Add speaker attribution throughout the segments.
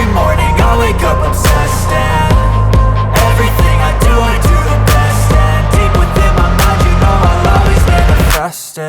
Speaker 1: Every morning I wake up obsessed, and everything I do the best. And deep within my mind, you know I'll always manifest it.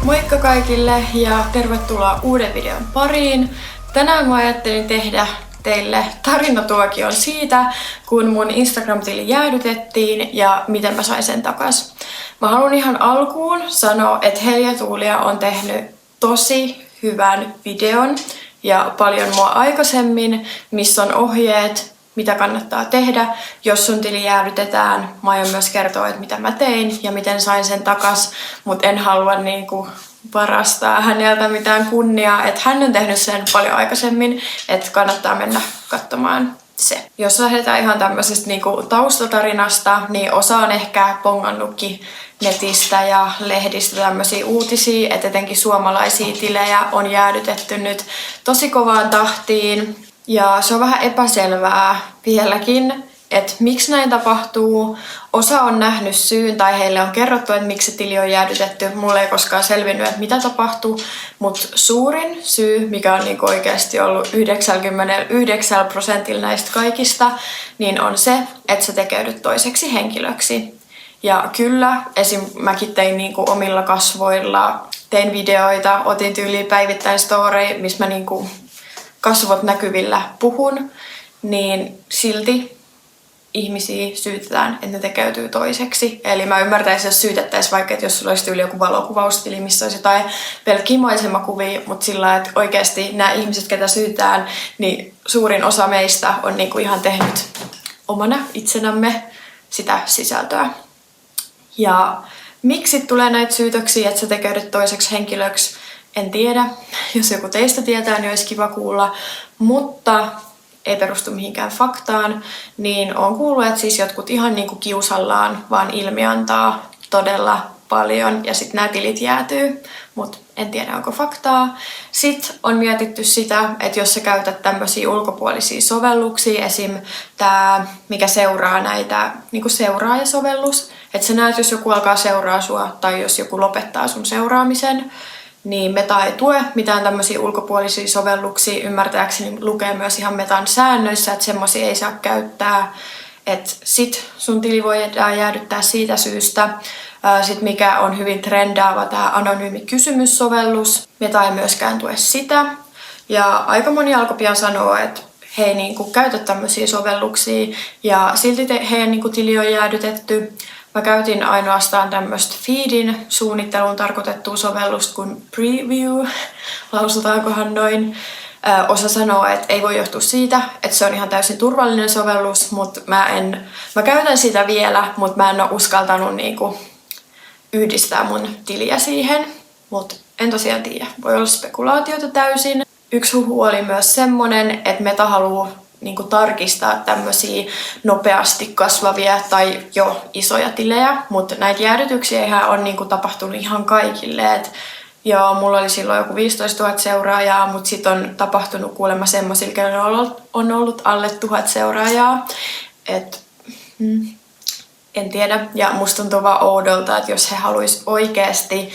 Speaker 2: Moikka kaikille ja tervetuloa uuden videon pariin. Tänään mä ajattelin tehdä teille tarinatuokion siitä, kun mun Instagram-tili jäädytettiin ja miten mä sain sen takas. Mä haluan ihan alkuun sanoa, että Helja Tuulia on tehnyt tosi hyvän videon ja paljon mua aikaisemmin, missä on ohjeet, mitä kannattaa tehdä, jos sun tili jäädytetään. Mä aion myös kertoa, että mitä mä tein ja miten sain sen takas, mutta en halua varastaa häneltä mitään kunniaa, että hän on tehnyt sen paljon aikaisemmin, että kannattaa mennä katsomaan se. Jos lähdetään ihan tämmöisestä taustatarinasta, niin osa on ehkä pongannutkin netistä ja lehdistä tämmöisiä uutisia, että etenkin suomalaisia tilejä on jäädytetty nyt tosi kovaan tahtiin. Ja se on vähän epäselvää vieläkin, että miksi näin tapahtuu. Osa on nähnyt syyn tai heille on kerrottu, että miksi se tili on jäädytetty. Mulle ei koskaan selvinnyt, että mitä tapahtuu. Mutta suurin syy, mikä on oikeasti ollut 99% näistä kaikista, niin on se, että sä tekeydyt toiseksi henkilöksi. Ja kyllä, esim. Mäkin tein omilla kasvoilla, tein videoita, otin tyyliin päivittäin story, missä mä kasvot näkyvillä puhun, niin silti ihmisiä syytetään, että ne tekeytyy toiseksi. Eli mä ymmärtäisin, jos syytettäisiin vaikka, että jos sulla olisi tyyli joku valokuvaustili, missä olisi jotain pelkkiä maisemakuvia, mutta sillä että oikeasti nämä ihmiset, ketä syytetään, niin suurin osa meistä on ihan tehnyt omana itsenämme sitä sisältöä. Ja miksi tulee näitä syytöksiä, että sä tekeydyt toiseksi henkilöksi? En tiedä. Jos joku teistä tietää, niin olisi kiva kuulla. Mutta ei perustu mihinkään faktaan. Niin on kuullut, että siis jotkut ihan kiusallaan vaan ilmiantaa todella paljon. Ja sitten nämä tilit jäätyy. Mutta en tiedä, onko faktaa. Sitten on mietitty sitä, että jos sä käytät tämmöisiä ulkopuolisia sovelluksia, esim. Tämä, mikä seuraa näitä, seuraajasovellus. Että sä näet, jos joku alkaa seuraa sua tai jos joku lopettaa sun seuraamisen, niin Meta ei tue mitään tämmöisiä ulkopuolisia sovelluksia. Ymmärtääkseni lukee myös ihan Metan säännöissä, että semmoisia ei saa käyttää. Että sit sun tili voidaan jäädyttää siitä syystä. Sitten mikä on hyvin trendaava, tämä anonyymi kysymyssovellus. Meta ei myöskään tue sitä. Ja aika moni alkoi pian sanoa, että he ei käytä tämmöisiä sovelluksia ja silti heidän tili on jäädytetty. Mä käytin ainoastaan tämmöistä feedin suunnitteluun tarkoitettua sovellusta kuin Preview, lausutaankohan noin. Osa sanoo, että ei voi johtua siitä, että se on ihan täysin turvallinen sovellus, mutta mä käytän sitä vielä, mutta mä en ole uskaltanut yhdistää mun tiliä siihen. Mutta en tosiaan tiedä, voi olla spekulaatiota täysin. Yksi huhu oli myös semmonen, että Meta haluaa tarkistaa tämmöisiä nopeasti kasvavia tai jo isoja tilejä, mutta näitä jäädytyksiä eihän on tapahtunut ihan kaikille. Joo, mulla oli silloin joku 15 000 seuraajaa, mutta sit on tapahtunut kuulemma semmoisilla, kenellä on ollut alle 1000 seuraajaa. En tiedä, ja musta tuntuu vaan oudolta, että jos he haluaisi oikeasti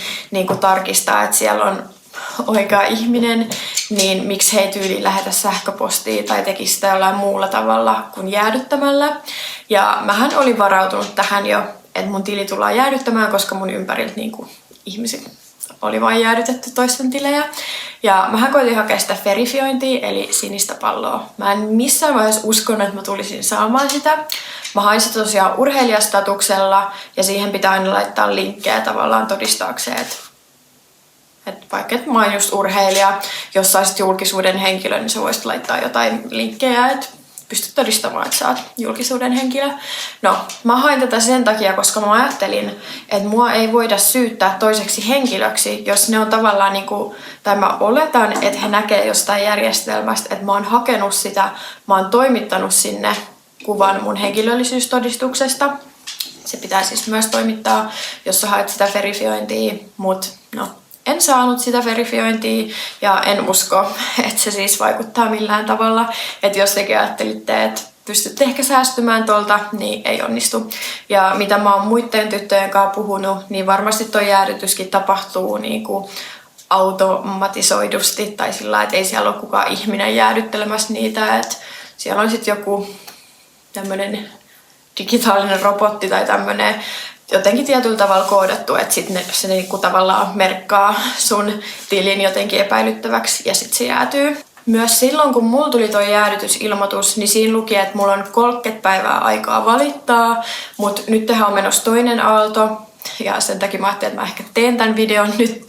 Speaker 2: tarkistaa, että siellä on oikea ihminen, niin miksi he ei tyyliin lähetä sähköpostia tai tekisi sitä jollain muulla tavalla kuin jäädyttämällä. Ja mähän olin varautunut tähän jo, että mun tili tullaan jäädyttämään, koska mun ympäriltä ihmiset oli vain jäädytetty toisten tilejä. Ja mähän koitin hakea sitä verifiointia, eli sinistä palloa. Mä en missään vaiheessa uskonut, että mä tulisin saamaan sitä. Mä hain sitä tosiaan urheilijastatuksella ja siihen pitää aina laittaa linkkejä tavallaan todistaakseen, että vaikka että mä oon just urheilija, jos saisit julkisuuden henkilö, niin sä voisit laittaa jotain linkkejä, että pystyt todistamaan, että sä oot julkisuuden henkilö. No, mä hain tätä sen takia, koska mä ajattelin, että mua ei voida syyttää toiseksi henkilöksi, jos ne on tavallaan tai mä oletan, että he näkee jostain järjestelmästä, että mä oon hakenut sitä, mä oon toimittanut sinne kuvan mun henkilöllisyystodistuksesta. Se pitää siis myös toimittaa, jos sä haet sitä verifiointia, mut no. En saanut sitä verifiointia ja en usko, että se siis vaikuttaa millään tavalla. Että jos tekin ajattelitte, että pystytte ehkä säästymään tuolta, niin ei onnistu. Ja mitä mä oon muiden tyttöjen kanssa puhunut, niin varmasti toi jäädytyskin tapahtuu niinku automatisoidusti tai sillä lailla, että ei siellä ole kukaan ihminen jäädyttelemässä niitä, että siellä on sitten joku tämmöinen digitaalinen robotti tai tämmöinen jotenkin tietyllä tavalla koodattu, että sitten se niinku tavallaan merkkaa sun tilin jotenkin epäilyttäväksi ja sitten se jäätyy. Myös silloin, kun mulla tuli toi jäädytysilmoitus, niin siinä luki, että mulla on 30 päivää aikaa valittaa, mutta nyt tehdään on menossa toinen aalto. Ja sen takia mä ajattelin, että mä ehkä teen tämän videon nyt,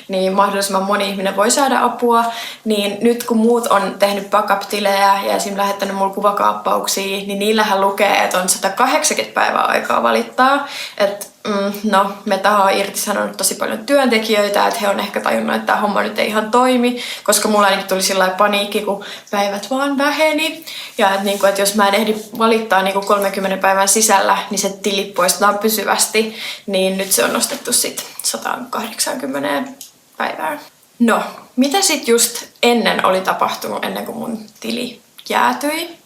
Speaker 2: niin mahdollisimman moni ihminen voi saada apua. Niin nyt kun muut on tehnyt backup-tilejä ja esim. Lähettänyt mulle kuvakaappauksia, niin niillähän lukee, että on 180 päivää aikaa valittaa. No, Metahan on irtisanonut tosi paljon työntekijöitä, että he on ehkä tajunnut, että tämä homma nyt ei ihan toimi, koska mulla ainakin tuli sillä paniikki, kun päivät vaan väheni. Ja että jos mä en ehdi valittaa 30 päivän sisällä, niin se tili poistetaan pysyvästi, niin nyt se on nostettu sitten 180 päivään. No, mitä sitten just ennen oli tapahtunut, ennen kuin mun tili jäätyi?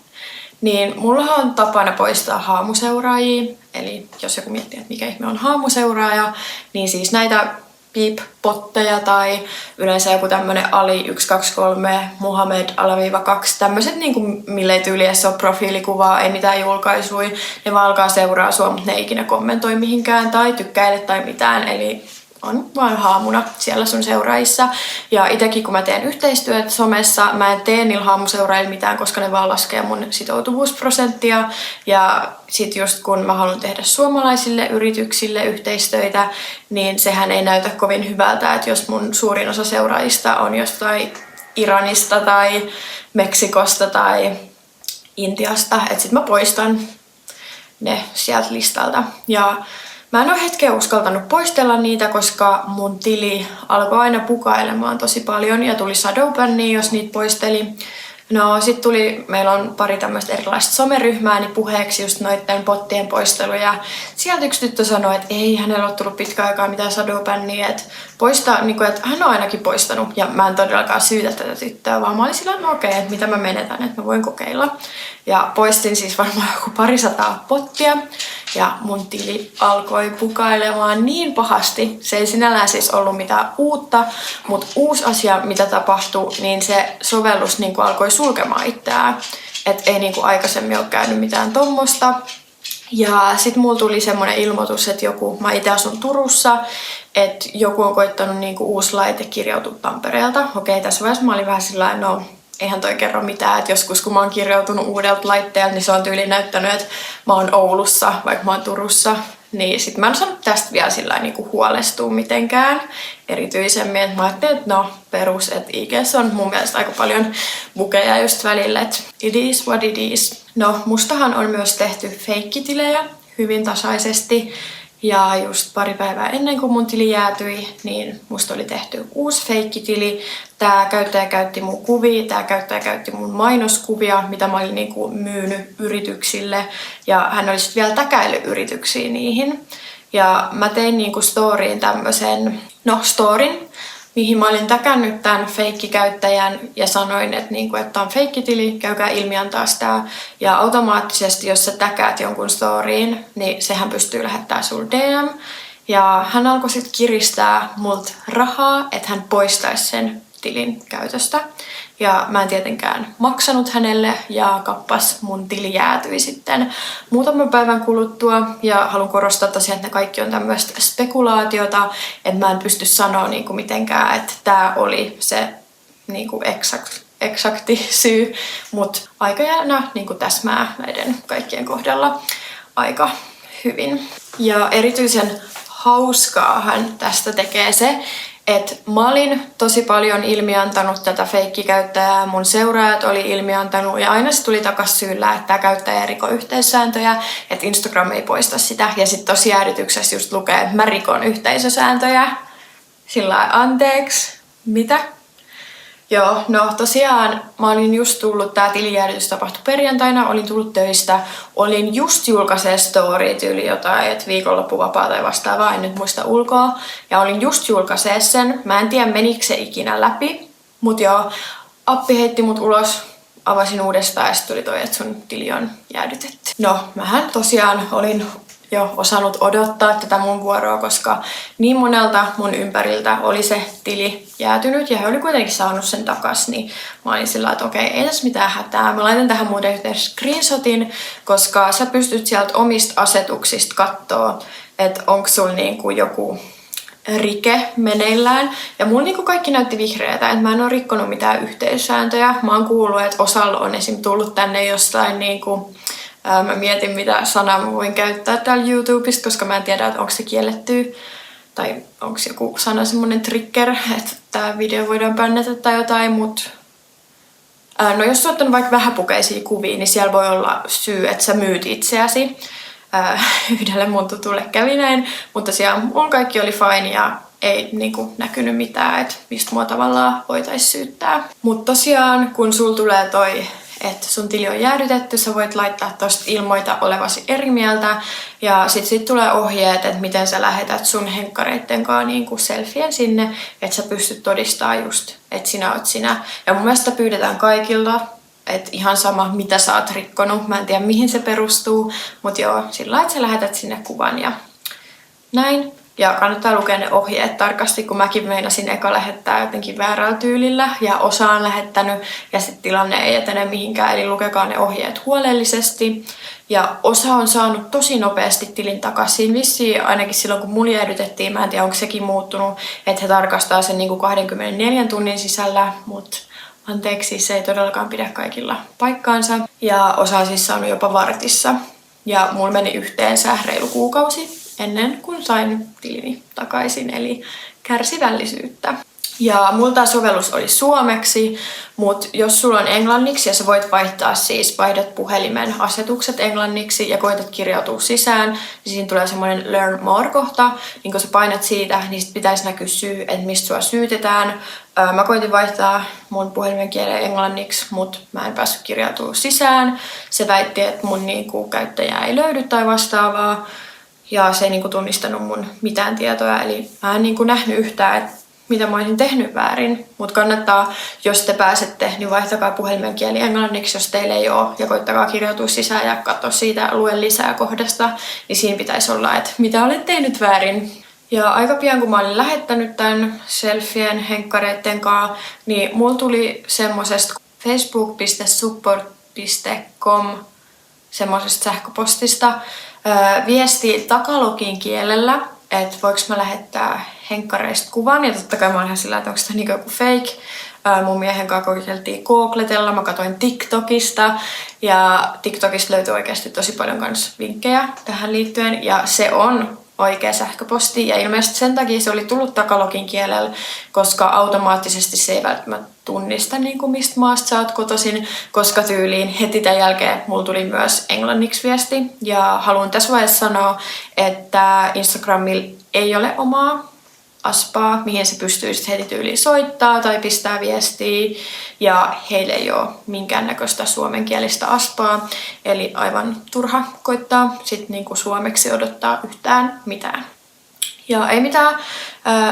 Speaker 2: Niin mullahan on tapana poistaa haamuseuraajia, eli jos joku miettii, että mikä ihme on haamuseuraaja, niin siis näitä piip-potteja tai yleensä joku tämmönen Ali 123, Muhammed _2, tämmöiset mille ei tyyli edes ole profiilikuvaa, ei mitään julkaisui, ne vaan alkaa seuraa sua, mutta ne ei ikinä kommentoi mihinkään tai tykkäile tai mitään, eli on vaan haamuna siellä sun seuraajissa. Ja itekin kun mä teen yhteistyötä somessa, mä en tee niillä haamuseuraajilla mitään, koska ne vaan laskee mun sitoutuvuusprosenttia. Ja sit just kun mä haluan tehdä suomalaisille yrityksille yhteistöitä, niin sehän ei näytä kovin hyvältä, että jos mun suurin osa seuraajista on jostain Iranista tai Meksikosta tai Intiasta, että sit mä poistan ne sieltä listalta. Ja mä en ole hetkeä uskaltanut poistella niitä, koska mun tili alkoi aina pukailemaan tosi paljon ja tuli shadowbannia, jos niitä poisteli. No sit meillä on pari tämmöistä erilaista someryhmää, niin puheeksi just noitten bottien poistelu. Ja sieltä yksi tyttö sanoi, että ei hänellä ole tullut pitkään aikaa mitään shadowbannia, että poistaa, että hän on ainakin poistanut. Ja mä en todellakaan syytä tätä tyttöä, vaan mä olin sillä, no okei, että mitä mä menetän, että mä voin kokeilla. Ja poistin siis varmaan joku 200 bottia. Ja mun tili alkoi pukailemaan niin pahasti. Se ei sinällään siis ollut mitään uutta, mutta uusi asia, mitä tapahtui, niin se sovellus alkoi sulkemaan itseään. Että ei aikaisemmin ole käynyt mitään tommosta. Ja sit mulla tuli semmonen ilmoitus, että mä itse asun Turussa, että joku on koittanut uusi laite kirjautua Tampereelta. Okei, tässä vaiheessa mä olin vähän sillä no eihän toi kerro mitään, että joskus kun mä oon kirjautunut uudelta laitteelta, niin se on tyyli näyttänyt, että mä oon Oulussa, vaikka mä oon Turussa. Niin sit mä en saanut tästä vielä sillä huolestua mitenkään erityisemmin. Et mä ajattelin, että no perus, että IG:ssä on mun mielestä aika paljon bukeja just välillä, että it is what it is. No mustahan on myös tehty feikkitilejä hyvin tasaisesti. Ja just pari päivää ennen kuin mun tili jäätyi, niin musta oli tehty uusi feikkitili. Tää käyttäjä käytti mun kuvia, tää käyttäjä käytti mun mainoskuvia, mitä mä olin myynyt yrityksille. Ja hän oli sitten vielä täkäillyt yrityksiä niihin. Ja mä tein storyin tämmösen, storin, mihin mä olin täkännyt tämän feikkikäyttäjän ja sanoin, että tää on feikkitili, käykää ilmiantaa tää. Ja automaattisesti, jos sä täkäät jonkun storyin, niin sehän pystyy lähettämään sulle DM. Ja hän alkoi sitten kiristää multa rahaa, että hän poistaisi sen tilin käytöstä. Ja mä en tietenkään maksanut hänelle ja kappas mun tili jäätyi sitten muutaman päivän kuluttua. Ja haluan korostaa tosiaan, että ne kaikki on tämmöistä spekulaatiota, että mä en pysty sanoa mitenkään, että tää oli se eksakti syy. Mutta aikajana täsmää näiden kaikkien kohdalla aika hyvin. Ja erityisen hauskaahan tästä tekee se, että mä olin tosi paljon ilmiantanut tätä feikkikäyttäjää, mun seuraajat oli ilmiantanut ja aina se tuli takas syyllä, että tämä käyttäjä ei riko yhteissääntöjä, että Instagram ei poista sitä. Ja sitten tosi jäädytyksessä just lukee, että mä rikon yhteisösääntöjä. Sillä anteeksi, mitä? Joo, no tosiaan mä olin just tullut, tää tilijäädytys tapahtui perjantaina, olin tullut töistä, olin just julkaisee story tyyli jotain, että viikonloppuvapaa tai vastaavaa, en nyt muista ulkoa. Ja olin just julkaisee sen, mä en tiedä menikö se ikinä läpi, mut joo, appi heitti mut ulos avasin uudestaan ja sitten tuli toi, että sun tili on jäädytetty. No, mähän tosiaan olin jo osannut odottaa tätä mun vuoroa, koska niin monelta mun ympäriltä oli se tili jäätynyt ja he oli kuitenkin saanut sen takas, niin mä olin sillä, että okei, ei tässä mitään hätää. Mä laitan tähän muuten yhteen screenshotin, koska sä pystyt sieltä omista asetuksista kattoo, että onko sulla niinku joku rike meneillään. Ja mulla niinku kaikki näytti vihreätä, että mä en ole rikkonut mitään yhteissääntöjä. Mä oon kuullut, että osalla on esim. Tullut tänne jostain niinku, mä mietin mitä sanaa mä voin käyttää täällä YouTubesta, koska mä en tiedä, että onko se kielletty. Tai onko joku sana semmonen trigger, että tää video voidaan bännätä tai jotain, mut no jos sä oot ottanut vaikka vähäpukeisia kuvia, niin siellä voi olla syy, että sä myyt itseäsi. Yhdelle mun tutulle kävi näin, mutta tosiaan mun kaikki oli fine ja ei niinku näkynyt mitään, että mistä mua tavallaan voitais syyttää. Mutta tosiaan, kun sul tulee toi, että sun tili on jäädytetty, sä voit laittaa tosta ilmoita olevasi eri mieltä ja sit tulee ohjeet, että miten sä lähetät sun henkkareitten kanssa niinku selfien sinne, että sä pystyt todistamaan just, että sinä oot sinä. Ja mun mielestä pyydetään kaikilta, että ihan sama, mitä sä oot rikkonut. Mä en tiedä, mihin se perustuu, mutta joo, sillä lailla, että sä lähetät sinne kuvan ja näin. Ja kannattaa lukea ne ohjeet tarkasti, kun mäkin meinasin eka lähettää jotenkin väärällä tyylillä ja osa on lähettänyt ja sitten tilanne ei etene mihinkään, eli lukekaa ne ohjeet huolellisesti. Ja osa on saanut tosi nopeasti tilin takaisin. Vissiin ainakin silloin, kun mulla jäädytettiin, mä en tiedä, onko sekin muuttunut, että he tarkastaa sen niin kuin 24 tunnin sisällä, mutta anteeksi, se ei todellakaan pidä kaikilla paikkaansa. Ja osa on siis saanut jopa vartissa. Ja mulla meni yhteensä reilu kuukausi ennen kuin sain tilini takaisin, eli kärsivällisyyttä. Ja mulla tämä sovellus oli suomeksi, mutta jos sulla on englanniksi ja sä voit vaihtaa siis, vaihdat puhelimen asetukset englanniksi ja koetat kirjautua sisään, niin siinä tulee semmoinen Learn More-kohta, niin kun sä painat siitä, niin sit pitäisi näkyä syy, että mistä sua syytetään. Mä koitin vaihtaa mun puhelimen kielen englanniksi, mutta mä en päässyt kirjautua sisään. Se väitti, että mun niinku käyttäjää ei löydy tai vastaavaa, ja se ei niinku tunnistanut mun mitään tietoa, eli mä en niinku nähnyt yhtään, että mitä mä olisin tehnyt väärin. Mutta kannattaa, jos te pääsette, niin vaihtakaa puhelimen kieli englanniksi, jos teillä ei ole, ja koittakaa kirjautua sisään ja katsoa siitä, lue lisää kohdasta, niin siinä pitäisi olla, että mitä olet tehnyt väärin. Ja aika pian, kun mä olin lähettänyt tämän selfien henkkareitten kanssa, niin mulla tuli semmosesta facebook.support.com semmosesta sähköpostista viesti tagalogin kielellä, että voiko mä lähettää henkkareista kuvan. Ja totta kai mä olin ihan sillä, että onko tämä niin joku fake. Mun miehen kanssa kokeiltiin googletella, mä katsoin TikTokista. Ja TikTokista löytyy oikeasti tosi paljon kans vinkkejä tähän liittyen. Ja se on oikea sähköposti. Ja ilmeisesti sen takia se oli tullut tagalogin kielellä, koska automaattisesti se ei välttämättä tunnista, niin kuin mistä maasta sä oot kotoisin, koska tyyliin heti tämän jälkeen mulla tuli myös englanniksi viesti. Ja haluan tässä vaiheessa sanoa, että Instagramilla ei ole omaa aspaa, mihin se pystyy sitten heti tyyliin soittaa tai pistää viestiä. Ja heille ei ole minkäännäköistä suomenkielistä aspaa. Eli aivan turha koittaa sitten niinku suomeksi odottaa yhtään mitään. Ja ei mitään,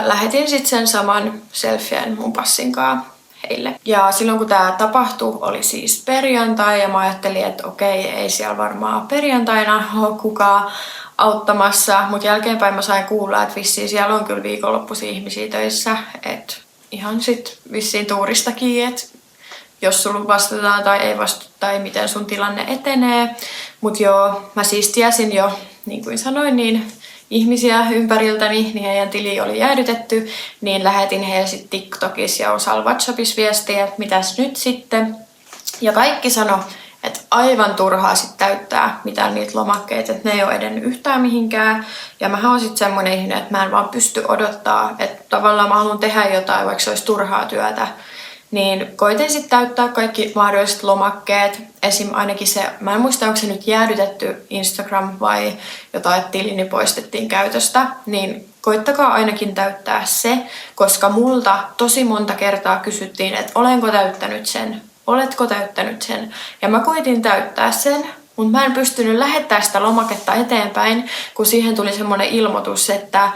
Speaker 2: lähetin sitten sen saman selfien mun passin kanssa heille. Ja silloin kun tämä tapahtui, oli siis perjantai ja mä ajattelin, että okei, ei siellä varmaan perjantaina ole kukaan auttamassa, mutta jälkeenpäin mä sain kuulla, että vissiin siellä on kyllä viikonloppuisia ihmisiä töissä, että ihan sit vissiin tuuristakin, että jos sulla vastataan tai ei vastata tai miten sun tilanne etenee. Mutta joo, mä siis tiesin jo, niin kuin sanoin, niin ihmisiä ympäriltäni, niin heidän tili oli jäädytetty, niin lähetin heille sitten TikTokissa ja osalla WhatsAppissa viestiä, että mitäs nyt sitten. Ja kaikki sano, että aivan turhaa sitten täyttää mitään niitä lomakkeita, että ne ei ole edennyt yhtään mihinkään. Ja mä oon sitten semmoinen ihminen, että mä en vaan pysty odottaa, että tavallaan mä haluan tehdä jotain, vaikka se olisi turhaa työtä. Niin koitin sitten täyttää kaikki mahdolliset lomakkeet. Esim. Ainakin se, mä en muista, onko se nyt jäädytetty Instagram vai jotain, että tilini poistettiin käytöstä. Niin koittakaa ainakin täyttää se, koska multa tosi monta kertaa kysyttiin, että olenko täyttänyt sen, oletko täyttänyt sen. Ja mä koitin täyttää sen, mutta mä en pystynyt lähettämään sitä lomaketta eteenpäin, kun siihen tuli semmoinen ilmoitus, että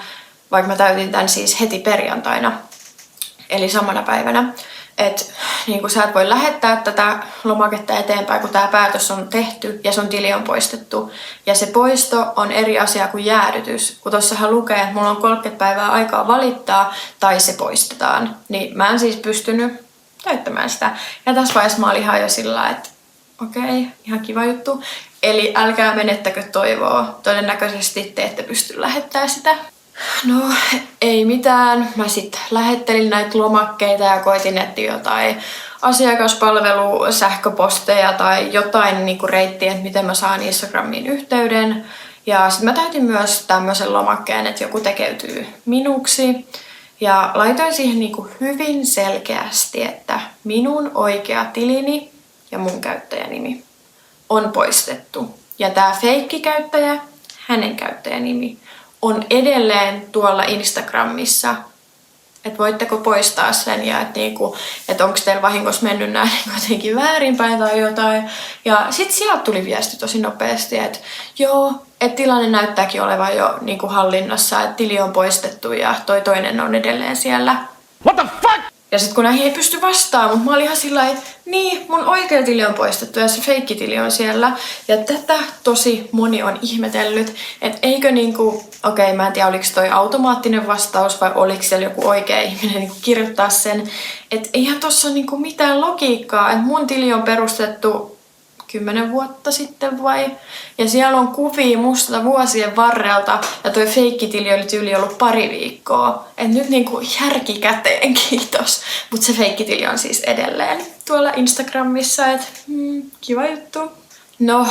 Speaker 2: vaikka mä täytin tämän siis heti perjantaina, eli samana päivänä, että niin sä et voi lähettää tätä lomaketta eteenpäin, kun tämä päätös on tehty ja sun tili on poistettu. Ja se poisto on eri asia kuin jäädytys. Kun tuossahan lukee, että mulla on 30 päivää aikaa valittaa tai se poistetaan. Niin mä en siis pystynyt täyttämään sitä. Ja tässä vaiheessa mä olin ihan jo sillä, että okei, ihan kiva juttu. Eli älkää menettäkö toivoa. Todennäköisesti te ette pysty lähettämään sitä. No, ei mitään. Mä sit lähettelin näitä lomakkeita ja koitin etsiä jotain asiakaspalvelu, sähköposteja tai jotain niinku reittiä, että miten mä saan Instagramiin yhteyden. Ja sit mä täytin myös tämmöisen lomakkeen, että joku tekeytyy minuksi. Ja laitoin siihen niinku hyvin selkeästi, että minun oikea tilini ja mun käyttäjänimi on poistettu. Ja tää feikkikäyttäjä, hänen käyttäjänimi, on edelleen tuolla Instagramissa. Että voitteko poistaa sen ja että niinku, et onko teillä vahingossa mennyt näin jotenkin väärinpäin tai jotain. Ja sit sieltä tuli viesti tosi nopeasti, että joo, että tilanne näyttääkin olevan jo niinku hallinnassa, että tili on poistettu ja toi toinen on edelleen siellä.
Speaker 3: What the fuck?
Speaker 2: Ja sit kun näihin ei pysty vastaamaan, mutta mä olin ihan sillä että niin, mun oikea tili on poistettu ja se feikkitili on siellä. Ja tätä tosi moni on ihmetellyt, että eikö niinku, okei, mä en tiedä oliko toi automaattinen vastaus vai oliko siellä joku oikea ihminen niinku kirjoittaa sen. Että eihän tossa niinku mitään logiikkaa, että mun tili on perustettu 10 vuotta sitten vai? Ja siellä on kuvia musta vuosien varrelta ja toi feikkitili oli tyyli ollut pari viikkoa. Et nyt niinku järki käteen, kiitos. Mut se feikkitili on siis edelleen tuolla Instagramissa, et kiva juttu. No,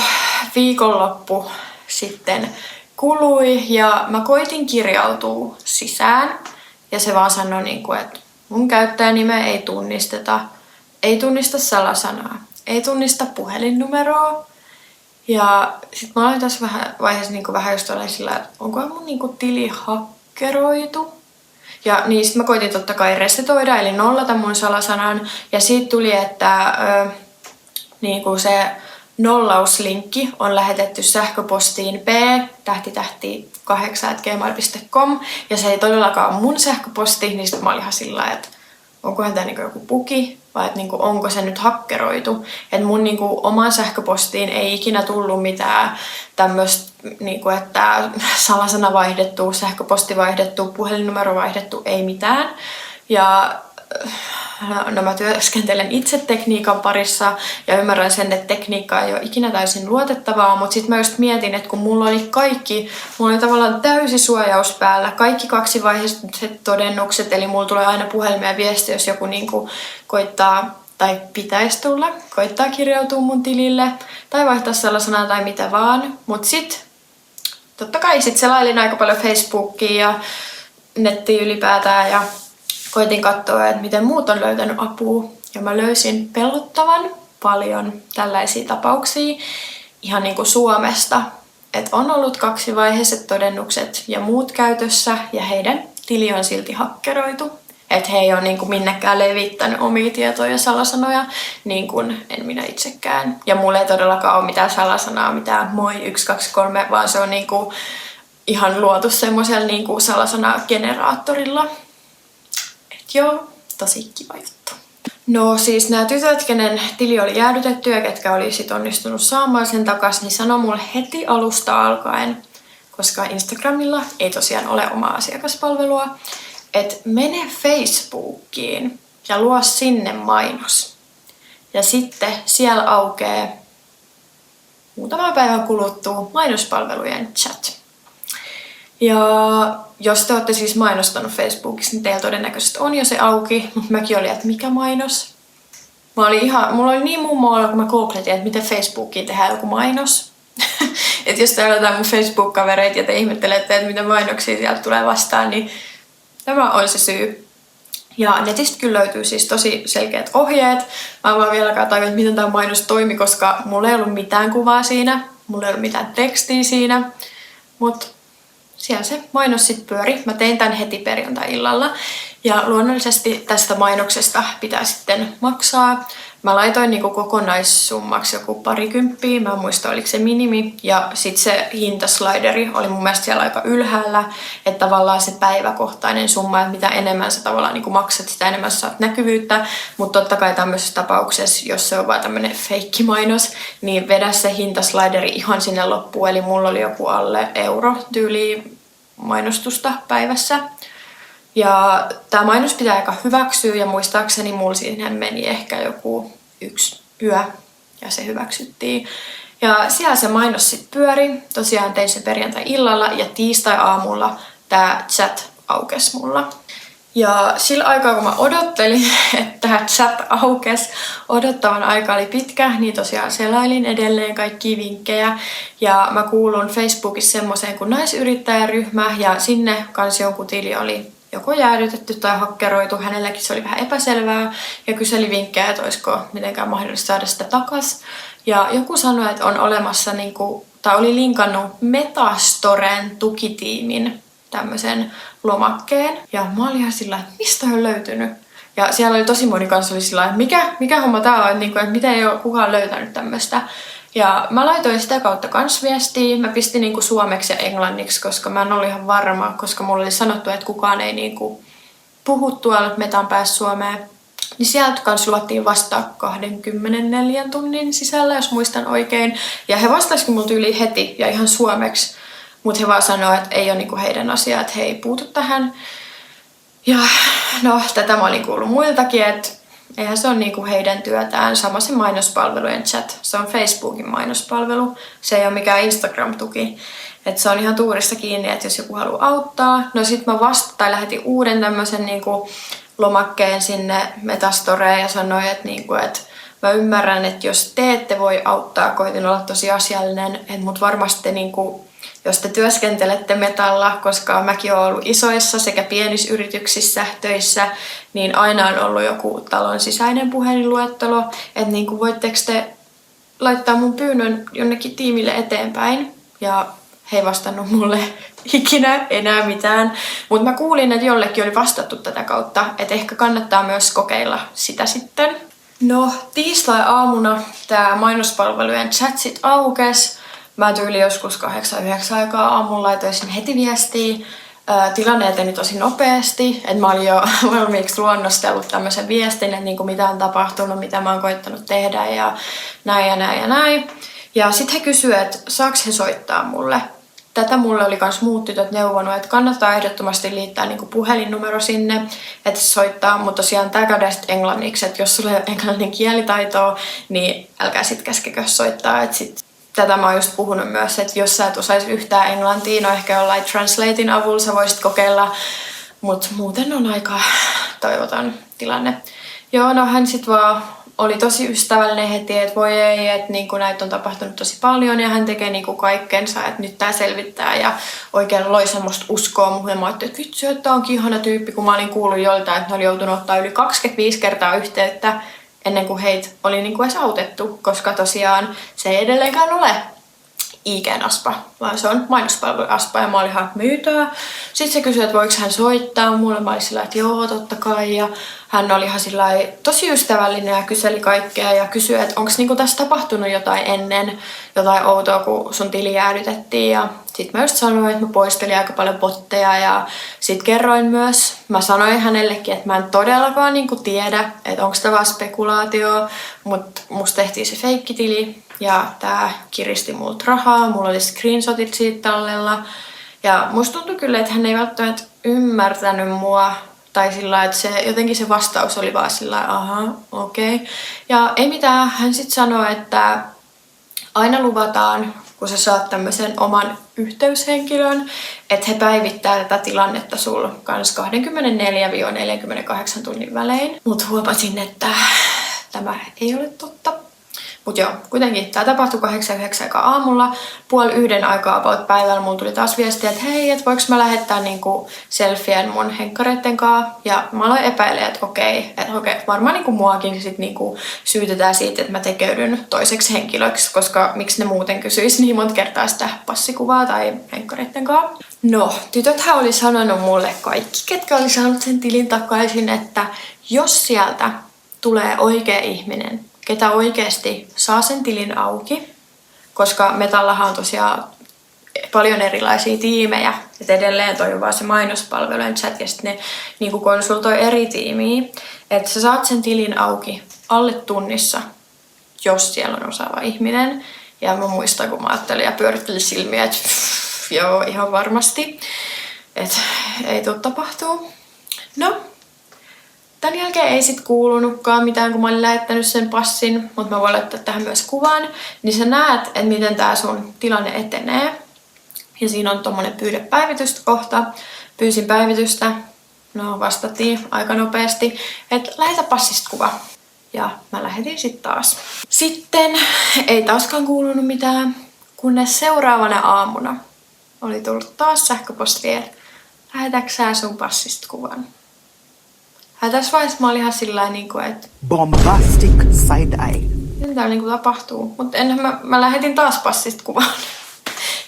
Speaker 2: viikonloppu sitten kului ja mä koitin kirjautua sisään. Ja se vaan sanoi niinku, että mun käyttäjänimeä ei tunnisteta, ei tunnista salasanaa. Ei tunnista puhelinnumeroa. Ja sit mä olin tässä vaiheessa niinku vähän just sillä, että onkohan mun niinku tili hakkeroitu. Ja niin sit mä koitin totta kai resetoida, eli nollata mun salasanan. Ja siitä tuli, että niinku se nollauslinkki on lähetetty sähköpostiin p@gmail.com. Ja se ei todellakaan ole mun sähköposti, niin sit mä olin ihan sillä, että onkohan tää niinku joku bugi vai että niinku, onko se nyt hakkeroitu. Että mun niinku, omaan sähköpostiin ei ikinä tullut mitään tämmöistä, niinku, että salasana vaihdettu, sähköposti vaihdettu, puhelinnumero vaihdettu, ei mitään. Ja no mä työskentelen itse tekniikan parissa ja ymmärrän sen, että tekniikka ei ole ikinä täysin luotettavaa, mutta sit mä just mietin, että kun mulla oli tavallaan täysi suojaus päällä, kaikki kaksivaiheiset todennukset, eli mulla tulee aina puhelimeen viesti, jos joku niinku koittaa tai pitäisi tulla, koittaa kirjautua mun tilille tai vaihtaa salasanaa tai mitä vaan, mut sit totta kai sit selailin aika paljon Facebookia ja nettiä ylipäätään ja koitin katsoa, että miten muut on löytänyt apua. Ja mä löysin pelottavan paljon tällaisia tapauksia ihan niin kuin Suomesta. Että on ollut kaksivaiheiset todennukset ja muut käytössä ja heidän tili on silti hakkeroitu. Että he ei ole niin kuin minnekään levittänyt omia tietoja ja salasanoja, niin kuin en minä itsekään. Ja mulla ei todellakaan ole mitään salasanaa, mitään moi 123, vaan se on niin kuin ihan luotu semmoisella niin kuin salasanageneraattorilla. Joo, tosi kiva juttu. No siis nämä tytöt, kenen tili oli jäädytetty ja ketkä oli sit onnistunut saamaan sen takaisin, niin sanoi mulle heti alusta alkaen, koska Instagramilla ei tosiaan ole omaa asiakaspalvelua, että mene Facebookiin ja luo sinne mainos. Ja sitten siellä aukeaa muutaman päivän kuluttua mainospalvelujen chat. Ja jos te olette siis mainostanut Facebookissa, niin teillä todennäköisesti on jo se auki, mutta mäkin olin, että mikä mainos? Mulla oli niin mummoilla, kun mä googletin, että miten Facebookiin tehdään joku mainos. Että jos täällä jotain mun Facebook-kavereita ja te ihmettelette, että mitä mainoksia sieltä tulee vastaan, niin tämä on se syy. Ja netistä kyllä löytyy siis tosi selkeät ohjeet. Mä en vaan vieläkään tajua, että miten tämä mainos toimi, koska mulla ei ollut mitään kuvaa siinä, mulla ei ollut mitään tekstiä siinä, mutta siellä se mainos sitten pyöri. Mä tein tän heti perjantai-illalla. Ja luonnollisesti tästä mainoksesta pitää sitten maksaa. Mä laitoin niinku kokonaissummaksi joku 20, mä en muista oliko se minimi. Ja sit se hintaslideri oli mun mielestä siellä aika ylhäällä. Että tavallaan se päiväkohtainen summa, että mitä enemmän sä tavallaan niinku maksat, sitä enemmän sä saat näkyvyyttä. Mutta totta kai tämmöisessä tapauksessa, jos se on vaan tämmönen feikkimainos, niin vedä se hintaslideri ihan sinne loppuun. Eli mulla oli joku alle euro tyyliin mainostusta päivässä. Ja tämä mainos pitää aika hyväksyä ja muistaakseni mulla siihen meni ehkä joku 1 yö ja se hyväksyttiin. Ja siellä se mainos sitten pyöri. Tosiaan tein se perjantai-illalla ja tiistai-aamulla tämä chat aukesi mulla. Ja sillä aikaa kun mä odottelin, että tämä chat aukesi, odottavan aika oli pitkä, niin tosiaan selailin edelleen kaikkia vinkkejä. Ja mä kuulun Facebookissa semmoiseen kuin naisyrittäjäryhmä ja sinne kans jonkun tili oli joko jäädytetty tai hakkeroitu. Hänelläkin se oli vähän epäselvää ja kyseli vinkkejä, että olisiko mitenkään mahdollista saada sitä takas. Ja joku sanoi, että on olemassa, tai oli linkannut Metastoren tukitiimin tämmöisen lomakkeen. Ja mä olin ihan sillä, että mistä on löytynyt? Ja siellä oli tosi moni kanssa oli sillä, että mikä homma tää on, että miten ei ole kukaan löytänyt tämmöistä. Ja mä laitoin sitä kautta kans viestiä. Mä pistin niinku suomeksi ja englanniksi, koska mä en ollut ihan varma, koska mulle oli sanottu, että kukaan ei niinku puhu tuolla Metan päässä Suomeen. Niin sieltä kans luvattiin vastaa 24 tunnin sisällä, jos muistan oikein. Ja he vastasikin mulle yli heti ja ihan suomeksi. Mutta he vaan sanoi, että ei ole niinku heidän asiaa, että he ei puutu tähän. Ja no, tätä mä olin kuullut muiltakin, että eihän se ole niinku heidän työtään. Sama se mainospalvelujen chat. Se on Facebookin mainospalvelu. Se ei ole mikään Instagram-tuki. Et se on ihan tuurista kiinni, että jos joku haluaa auttaa. No sit mä lähetin uuden tämmöisen niinku lomakkeen sinne Metastoreen ja sanoin, että mä ymmärrän, että jos te ette voi auttaa, koitin olla tosi asiallinen, että mut varmasti jos te työskentelette Metalla, koska mäkin olen ollut isoissa sekä pienissä yrityksissä töissä, niin aina on ollut joku talon sisäinen puhelinluettelo, että voitteko te laittaa mun pyynnön jonnekin tiimille eteenpäin. Ja he ei vastannut mulle ikinä enää mitään. Mutta mä kuulin, että jollekin oli vastattu tätä kautta, että ehkä kannattaa myös kokeilla sitä sitten. No, tiistai-aamuna tää mainospalvelujen chat sit aukes. Mä tyyli joskus 8-9 aikaa aamulla laitoin sinne heti viestiä. Tilanne eteni tosi nopeasti, että mä olin jo valmiiksi luonnostellut tämmöisen viestin, että mitä on tapahtunut, mitä mä oon koittanut tehdä ja näin ja näin ja näin. Ja sitten he kysyivät, että saako he soittaa mulle. Tätä mulle oli myös muut tytöt neuvonut, että kannattaa ehdottomasti liittää puhelinnumero sinne, että se soittaa, mutta tosiaan tää käydään sitten englanniksi, että jos sulla ei ole englannin kielitaitoa, niin älkää sit käskekö soittaa, että tätä mä oon just puhunut myös, että jos sä et osaisi yhtään englantia, no ehkä jollain translatein avulla sä voisit kokeilla, mutta muuten on aika toivoton tilanne. Joo, no hän sit vaan oli tosi ystävällinen heti, että voi ei, että näitä on tapahtunut tosi paljon ja hän tekee kaikkensa, että nyt tää selvittää ja oikein loi semmoista uskoa muuhun. Ja mä ajattelin, että vitsi, että onkin ihana tyyppi, kun mä olin kuullut joltain, että ne oli joutunut ottaa yli 25 kertaa yhteyttä ennen kuin heitä oli edes autettu, koska tosiaan se ei edelleenkään ole IG-aspa, vaan se on mainospalvelu-aspa ja mä olin ihan myytää. Sitten se kysyi, että voiko hän soittaa mulle. Mä olin sillä, että joo, totta kai. Ja hän oli ihan sillä tosi ystävällinen ja kyseli kaikkea ja kysyi, että onko tässä tapahtunut jotain ennen, jotain outoa, kun sun tili jäädytettiin. Ja sitten mä just sanoin, että mä poistelin aika paljon botteja ja sitten kerroin myös, mä sanoin hänellekin, että mä en todellakaan tiedä, että onko tämä vaan spekulaatio, mutta musta tehtiin se feikkitili. Ja tää kiristi multa rahaa, mulla oli screenshotit siitä tallella. Ja musta tuntui kyllä, että hän ei välttämättä ymmärtänyt mua. Tai sillä että jotenkin se vastaus oli vaan sillä aha, okei. Ja ei mitään, hän sitten sanoi, että aina luvataan, kun sä saat tämmöisen oman yhteyshenkilön, että he päivittää tätä tilannetta sul kans 24-48 tunnin välein. Mut huomasin, että tämä ei ole totta. Mut joo, kuitenkin tää tapahtui 8-9 aamulla. 12:30 aikaa about päivällä mulla tuli taas viestiä, että hei, että voiko mä lähettää selfien mun henkkareitten kanssa. Ja mä aloin epäilemään, että okei, varmaan muakin sit syytetään siitä, että mä tekeydyn toiseksi henkilöksi, koska miksi ne muuten kysyisi niin monta kertaa sitä passikuvaa tai henkkareitten kanssa. No, tytöthän oli sanonut mulle kaikki, ketkä oli saanut sen tilin takaisin, että jos sieltä tulee oikea ihminen, ketä oikeasti saa sen tilin auki, koska Metallahan on tosiaan paljon erilaisia tiimejä, että edelleen toi on vaan se mainospalvelujen chat ja sitten ne niin konsultoi eri tiimiä, että sä saat sen tilin auki alle tunnissa, jos siellä on osaava ihminen. Ja mä muistan, kun mä ajattelin ja pyörittelin silmiä, että joo, ihan varmasti, että ei tule tapahtuu. No, tämän jälkeen ei sit kuulunutkaan mitään, kun mä olin lähettänyt sen passin, mutta mä voin laittaa tähän myös kuvan, niin sä näet, että miten tää sun tilanne etenee. Ja siinä on tommonen pyydä päivitystä kohta. Pyysin päivitystä, no vastattiin aika nopeasti, että lähetä passista kuva. Ja mä lähetin sit taas. Sitten ei taaskaan kuulunut mitään, kunnes seuraavana aamuna oli tullut taas sähköpostia, että lähetätkö sä sun passista kuvan? Ja tässä vaiheessa mä olin ihan sillä tavalla, että
Speaker 3: bombastic side eye.
Speaker 2: mitä täällä tapahtuu? Mutta mä lähetin taas passista kuvan.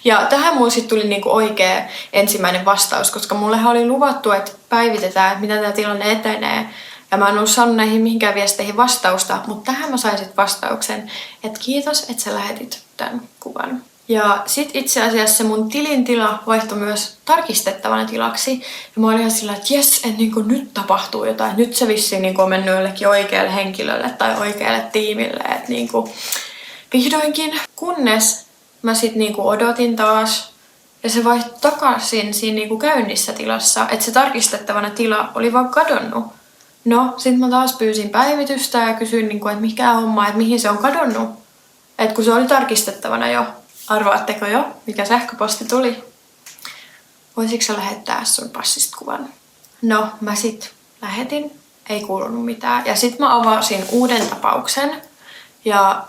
Speaker 2: Ja tähän mulle sitten tuli oikea ensimmäinen vastaus, koska mullehan oli luvattu, että päivitetään, että miten tämä tilanne etenee. Ja mä en ollut saanut näihin mihinkään viesteihin vastausta, mutta tähän mä sain sitten vastauksen, että kiitos, että sä lähetit tämän kuvan. Ja sit itse asiassa se mun tilin tila vaihtui myös tarkistettavana tilaksi. Ja mä olin ihan sillä, että jes, että nyt tapahtuu jotain. Nyt se vissiin on mennyt jollekin oikealle henkilölle tai oikealle tiimille. Että vihdoinkin. Kunnes mä sit odotin taas. Ja se vaihtui takaisin siinä käynnissä tilassa. Että se tarkistettavana tila oli vaan kadonnut. No, sit mä taas pyysin päivitystä ja kysyin, että mikä homma, että mihin se on kadonnut. Että kun se oli tarkistettavana jo. Arvaatteko jo, mikä sähköposti tuli? Voisitko sä lähettää sun passista kuvan? No, mä sit lähetin, ei kuulunut mitään. Ja sit mä avasin uuden tapauksen ja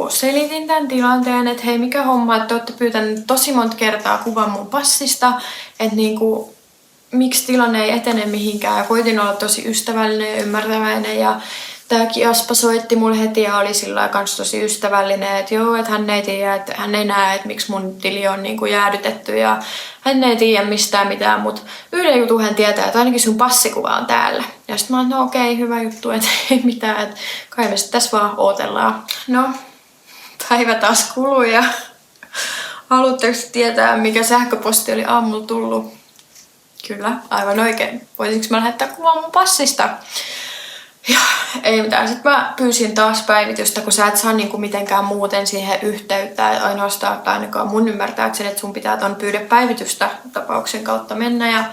Speaker 2: selitin tämän tilanteen, että hei, mikä homma, että te olette pyytäneet tosi monta kertaa kuvan mun passista, että miksi tilanne ei etene mihinkään. Ja koitin olla tosi ystävällinen ja ymmärtäväinen ja tääkin Aspa soitti mulle heti ja oli sillä kans tosi ystävällinen, että joo, että hän ei tiedä, että hän ei näe, että miksi mun tili on jäädytetty ja hän ei tiedä mistään mitään, mutta yhden jutun hän tietää, että ainakin sun passikuva on täällä. Ja sit mä oon, no okei, hyvä juttu, että ei mitään, että kai me sit tässä vaan ootellaan. No, päivä taas kului ja haluatteko tietää, mikä sähköposti oli aamulla tullut? Kyllä, aivan oikein. Voisinko mä lähettää kuvaa mun passista? Ja ei mitään. Sitten mä pyysin taas päivitystä, kun sä et saa mitenkään muuten siihen yhteyttä. Ainoastaan, tai ainakaan mun ymmärtääkseni, että sun pitää ton pyydä päivitystä tapauksen kautta mennä. Ja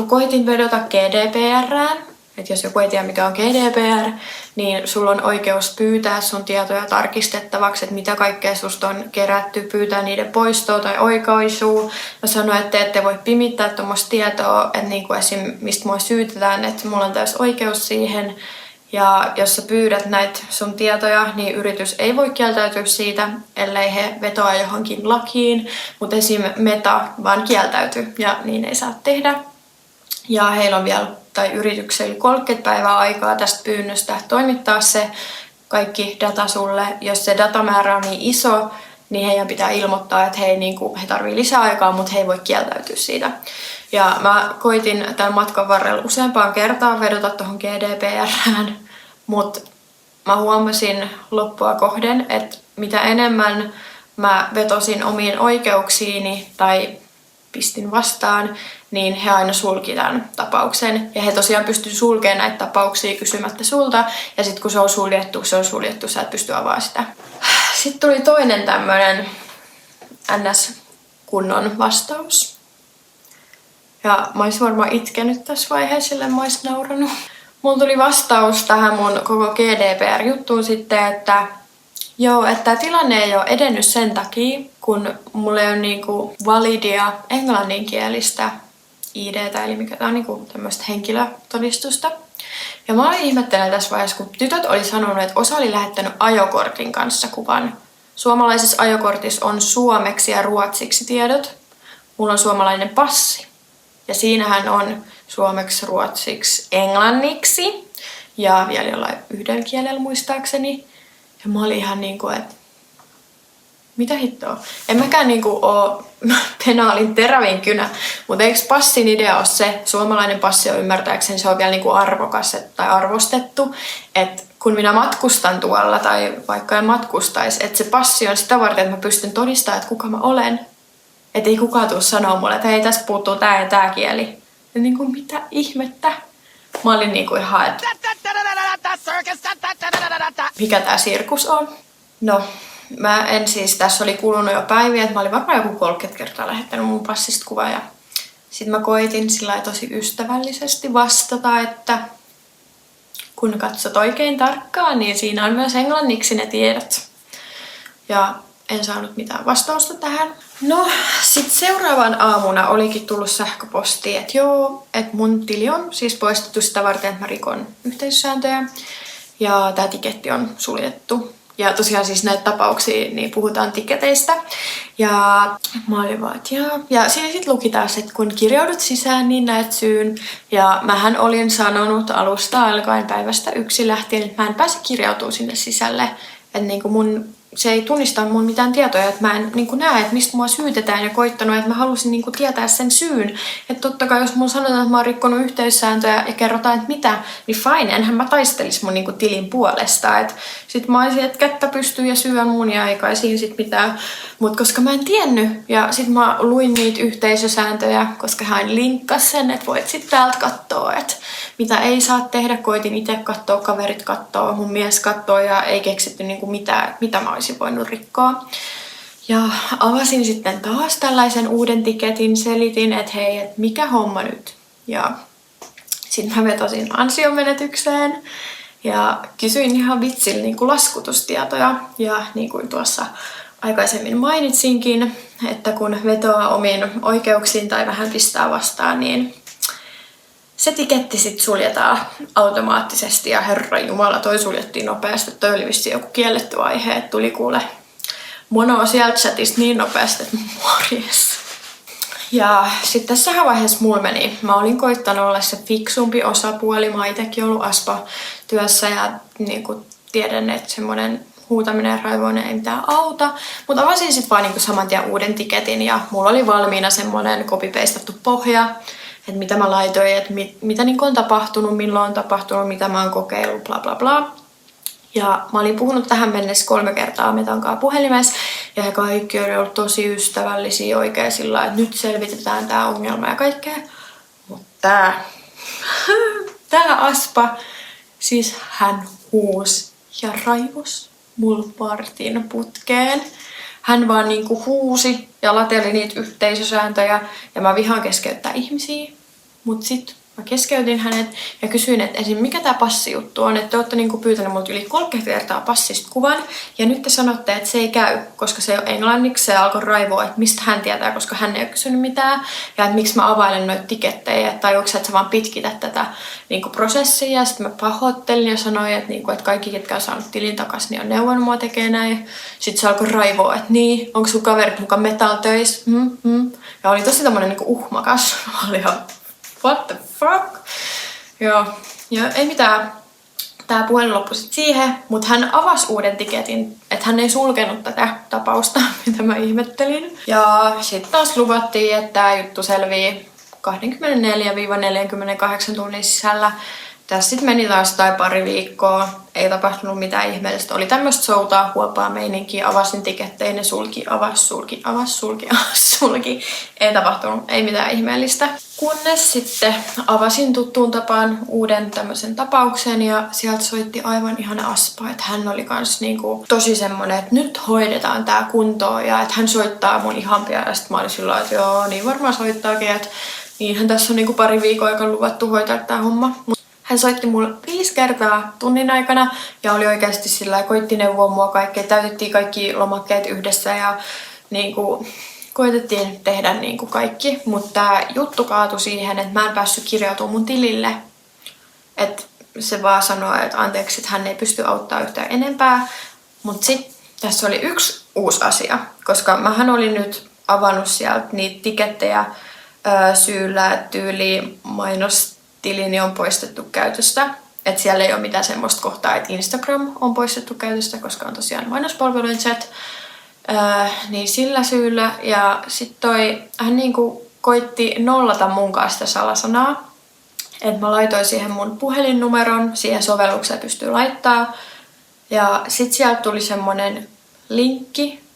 Speaker 2: koitin vedota GDPRään. Että jos joku ei tiedä mikä on GDPR, niin sulla on oikeus pyytää sun tietoja tarkistettavaksi, että mitä kaikkea susta on kerätty, pyytää niiden poistoa tai oikaisua. Mä sanoin, että te ette voi pimittää tuommoista tietoa, että esim. Mistä mua syytetään, että mulla on täys oikeus siihen. Ja jos sä pyydät näitä sun tietoja, niin yritys ei voi kieltäytyä siitä, ellei he vetoa johonkin lakiin. Mutta esim. Meta vaan kieltäytyy ja niin ei saa tehdä. Ja heillä on vielä, tai yrityksellä 30 päivää aikaa tästä pyynnöstä toimittaa se kaikki data sulle. Jos se datamäärä on niin iso, niin heidän pitää ilmoittaa, että he tarvii lisää aikaa, mutta he ei voi kieltäytyä siitä. Ja mä koitin tämän matkan varrella useampaan kertaan vedota tuohon GDPRään, mutta mä huomasin loppua kohden, että mitä enemmän mä vetosin omiin oikeuksiini tai pistin vastaan, niin he aina sulki tämän tapauksen. Ja he tosiaan pystyivät sulkemaan näitä tapauksia kysymättä sulta. Ja sitten kun se on suljettu, sä et pysty avaamaan sitä. Sitten tuli toinen tämmöinen NS-kunnon vastaus. Ja mä olisin varmaan itkenyt tässä vaiheessa, sille mä olisin nauranut. Mulla tuli vastaus tähän mun koko GDPR-juttuun sitten, että joo, että tämä tilanne ei ole edennyt sen takia, kun mulla ei ole validia englanninkielistä ID:tä, eli mikä tämä on tämmöistä henkilötodistusta. Ja mä olin ihmettelen tässä vaiheessa, kun tytöt oli sanonut, että osa oli lähettänyt ajokortin kanssa kuvan. Suomalaisessa ajokortissa on suomeksi ja ruotsiksi tiedot. Mulla on suomalainen passi. Ja siinähän on suomeksi, ruotsiksi, englanniksi ja vielä jollain yhden kielellä muistaakseni. Ja mä olin ihan että mitä hittoa? En mäkään oo penaalin terävin kynä, mutta eikö passin idea ole se, suomalainen passi on ymmärtääkseni, se on vielä arvokas tai arvostettu, että kun minä matkustan tuolla tai vaikka en matkustaisi, että se passi on sitä varten, että mä pystyn todistamaan, että kuka mä olen. Että ei kukaan tule sanoa mulle, että hei, tässä puuttuu tää ja tää kieli. Ja niin kuin, mitä ihmettä? Mä olin niin kuin ihan, että mikä tää sirkus on? No, mä en siis, tässä oli kulunut jo päiviä, että mä olin varmaan joku 30 kertaa lähettänyt mun passista kuvaa. Ja sit mä koitin sillä tosi ystävällisesti vastata, että kun katsot oikein tarkkaan, niin siinä on myös englanniksi ne tiedot. Ja en saanut mitään vastausta tähän. No, sit seuraavan aamuna olikin tullut sähköposti, että joo, että mun tili on siis poistettu sitä varten, että mä rikon yhteisösääntöjä. Ja tää tiketti on suljettu. Ja tosiaan siis näitä tapauksia, niin puhutaan tiketeistä. Ja mä olin vaan, että joo. Ja siinä sit luki taas, että kun kirjaudut sisään, niin näet syyn. Ja mähän olin sanonut alusta alkaen päivästä 1 lähtien, että mä en pääse kirjautumaan sinne sisälle. Että niinku se ei tunnista mun mitään tietoja, että mä en niin näe, että mistä mua syytetään ja koittanut, että mä halusin niin tietää sen syyn. Että totta kai jos mun sanotaan, että mä oon rikkonut yhteissääntöjä ja kerrotaan, että mitä, niin fine, enhän mä taistelis mun niin tilin puolesta. Et sit mä olisin, että kättä pystyy ja syön mun ja ei kai siinä sit mitään. Mut koska mä en tiennyt ja sit mä luin niitä yhteisösääntöjä, koska hän linkkas sen, että voit sit täältä katsoa, että mitä ei saa tehdä. Koitin itse katsoa, kaverit katsoo, mun mies katsoo ja ei keksitty niinku mitään, mitä mä olisin voinut rikkoa. Ja avasin sitten taas tällaisen uuden tiketin, selitin, että hei, että mikä homma nyt. Ja sitten mä vetosin ansionmenetykseen ja kysyin ihan vitsillä niinku laskutustietoja. Ja niin kuin tuossa aikaisemmin mainitsinkin, että kun vetoaa omiin oikeuksiin tai vähän pistää vastaan, niin se tiketti sitten suljetaan automaattisesti ja Herran Jumala, toi suljettiin nopeasti. Toi oli vissiin joku kielletty aihe, että tuli kuule mono sieltä chatista niin nopeasti, että morjes. Ja sitten tässä vaiheessa mulla meni. Mä olin koittanut olla se fiksumpi osapuoli. Mä oon itekin ollut ASPA-työssä ja niin kuin tiedän, että semmonen huutaminen ja raivoinen ei mitään auta. Mutta avasin sitten vaan niin saman tien uuden tiketin ja mulla oli valmiina semmonen copy-pastattu pohja, että mitä mä laitoin, että mitä niin on tapahtunut, milloin on tapahtunut, mitä mä oon kokeillut, bla bla bla. Ja mä olin puhunut tähän mennessä 3 kertaa Metankaa puhelimessa ja he kaikki oli ollut tosi ystävällisiä oikein sillä, että nyt selvitetään tää ongelma ja kaikkea. Mutta tää Aspa, siis hän huusi ja raivos mulla partin putkeen. Hän vaan niinku huusi ja lateli niitä yhteisösääntöjä ja mä vihaan keskeyttää ihmisiä. Mut sit mä keskeytin hänet ja kysyin, että esim. Mikä tää passijuttu on, että te ootte niinku pyytäneet multa yli 30 kertaa passista kuvan ja nyt te sanotte, että se ei käy, koska se ei ole englanniksi, se alkoi raivoa, että mistä hän tietää, koska hän ei ole kysynyt mitään ja että miksi mä availen noita tikettejä, että tajuuks, että sä vaan pitkität tätä niinku prosessia ja sitten mä pahoittelin ja sanoin, että, niinku, että kaikki, ketkä on saanut tilin takas, niin on neuvonut mua tekee näin. Sitten se alkoi raivoa, että niin, onko sun kaverit mukaan metal-töissä? Ja oli tosi tommonen niinku uhmakas. Mä olin ihan, what the fuck? Joo. Ja ei mitään. Tää puhelin loppui sit siihen, mutta hän avasi uuden tiketin, että hän ei sulkenut tätä tapausta, mitä mä ihmettelin. Ja sitten taas luvattiin, että tää juttu selvii 24-48 tunnin sisällä. Tässä sitten meni taas tai pari viikkoa, ei tapahtunut mitään ihmeellistä. Oli tämmöistä soutaa, huopaa meininkiä, avasin tikettejä, ne sulki, avas, sulki. Ei tapahtunut, ei mitään ihmeellistä. Kunnes sitten avasin tuttuun tapaan uuden tämmöisen tapauksen ja sieltä soitti aivan ihana Aspa, että hän oli kans niinku tosi semmonen, että nyt hoidetaan tää kuntoon ja että hän soittaa mun ihan pian. Ja sit mä olin sillä että joo, niin varmaan soittaakin, että niinhän tässä on niinku pari viikkoa aikaa luvattu hoitaa tää homma. Hän soitti mulle 5 kertaa tunnin aikana ja oli oikeasti sillä koitti neuvoa mua kaikkea. Täytettiin kaikki lomakkeet yhdessä ja niinku koitettiin tehdä niinku kaikki. Mutta tää juttu kaatui siihen, että mä en päässyt kirjautumaan mun tilille. Että se vaan sanoi, että anteeksi, että hän ei pysty auttamaan yhtään enempää. Mutta sitten tässä oli yksi uusi asia, koska mähän olin nyt avannut sieltä niitä tikettejä syyllä tyyliin mainostilini on poistettu käytöstä. Että siellä ei ole mitään semmoista kohtaa, että Instagram on poistettu käytöstä, koska on tosiaan mainospalvelujen chat. Niin sillä syyllä. Ja sitten hän niinku koitti nollata mun kanssa sitä salasanaa. että mä laitoin siihen mun puhelinnumeron, siihen sovellukseen pystyy laittaa. Ja sit sieltä tuli semmonen linkki.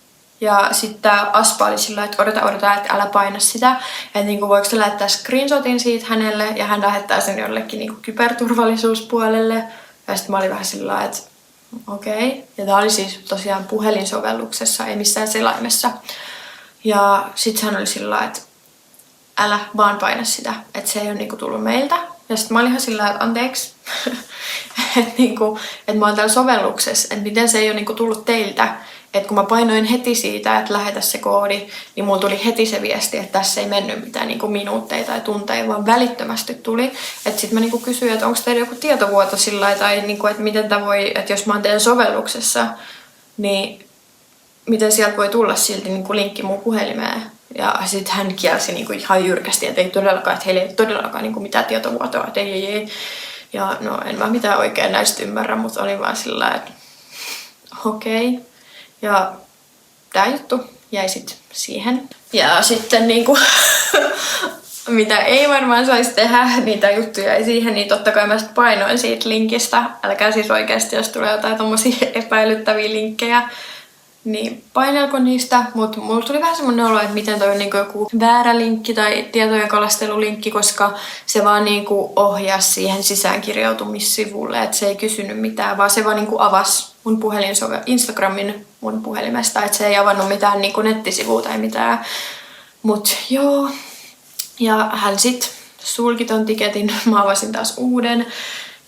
Speaker 2: Ja sitten tää Aspa oli sillä, että odota, että älä paina sitä. Että niinku voiko sä lähettää screenshotin siitä hänelle ja hän lähettää sen jollekin niinku kyberturvallisuuspuolelle. Ja sitten mä olin vähän sillä, että okei. Ja tää oli siis tosiaan puhelinsovelluksessa, ei missään selaimessa. Ja sit hän oli sillä, että älä vaan paina sitä, että se ei ole niinku tullut meiltä. Ja sitten mä olin ihan sillä, että anteeksi, että niinku, et mä oon täällä sovelluksessa, että miten se ei ole niinku tullut teiltä. Että kun mä painoin heti siitä, että lähetä se koodi, niin mulla tuli heti se viesti, että tässä ei mennyt mitään niinku minuutteja tai tunteja, vaan välittömästi tuli. Että sit mä niinku kysyin, että onko teillä joku tietovuoto sillä tai niinku, että miten tää voi, että jos mä oon teidän sovelluksessa, niin miten sieltä voi tulla silti niinku linkki mun puhelimeen. Ja sitten hän kielsi niinku ihan jyrkästi, että ei todellakaan, että heillä ei todellakaan niinku mitään tietovuotoa, että ei. Ja no en mä mitään oikein näistä ymmärrä, mutta olin vaan sillä, että okei. Ja tää juttu jäi sitten siihen. Ja sitten niinku, mitä ei varmaan saisi tehdä, niitä juttuja jäi siihen, niin totta kai mä sit painoin siitä linkistä. Älkää siis oikeasti, jos tulee jotain tommosia epäilyttäviä linkkejä, niin painelko niistä, mutta mulla tuli vähän semmonen olo, että miten toi on niinku joku väärä linkki tai tietojen kalastelulinkki, koska se vaan niinku ohjasi siihen sisäänkirjautumissivulle, että se ei kysynyt mitään, vaan se vaan niinku avasi mun Instagramin mun puhelimesta, että se ei avannut mitään niinku nettisivua tai mitään. Mut joo, ja hän sit sulki ton tiketin, mä avasin taas uuden,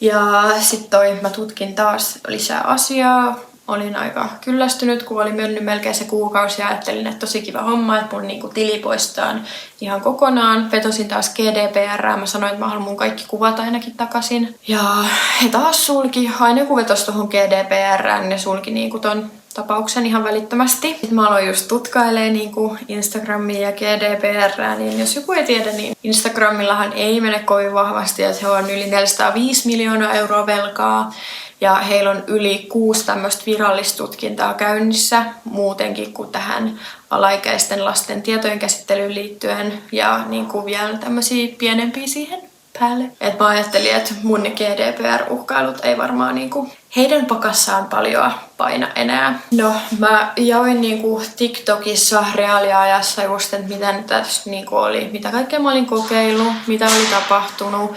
Speaker 2: ja sit mä tutkin taas lisää asiaa. Olin aika kyllästynyt, kun oli mennyt melkein se kuukausi ja ajattelin, että tosi kiva homma, että mun niinku tili poistetaan ihan kokonaan. Vetosin taas GDPR, mä sanoin, että mä haluan mun kaikki kuvat ainakin takaisin. Ja he taas sulki, aina kun vetosi tohon GDPR, niin ne sulki niinku ton tapauksen ihan välittömästi. Sitten mä aloin just tutkailee niinku Instagramia ja GDPR, niin jos joku ei tiedä, niin Instagramillahan ei mene kovin vahvasti, että he on yli 405 miljoonaa euroa velkaa. Ja heillä on yli 6 tämmöistä virallistutkintaa käynnissä muutenkin kuin tähän alaikäisten lasten tietojen käsittelyyn liittyen. Ja niin kuin vielä tämmöisiä pienempiä siihen päälle. Et mä ajattelin, että mun GDPR-uhkailut ei varmaan niinku heidän pakassaan paljon paina enää. No, mä jaoin niinku TikTokissa reaaliajassa just, että mitä tässä niinku oli, mitä kaikkea mä olin kokeillut, mitä oli tapahtunut.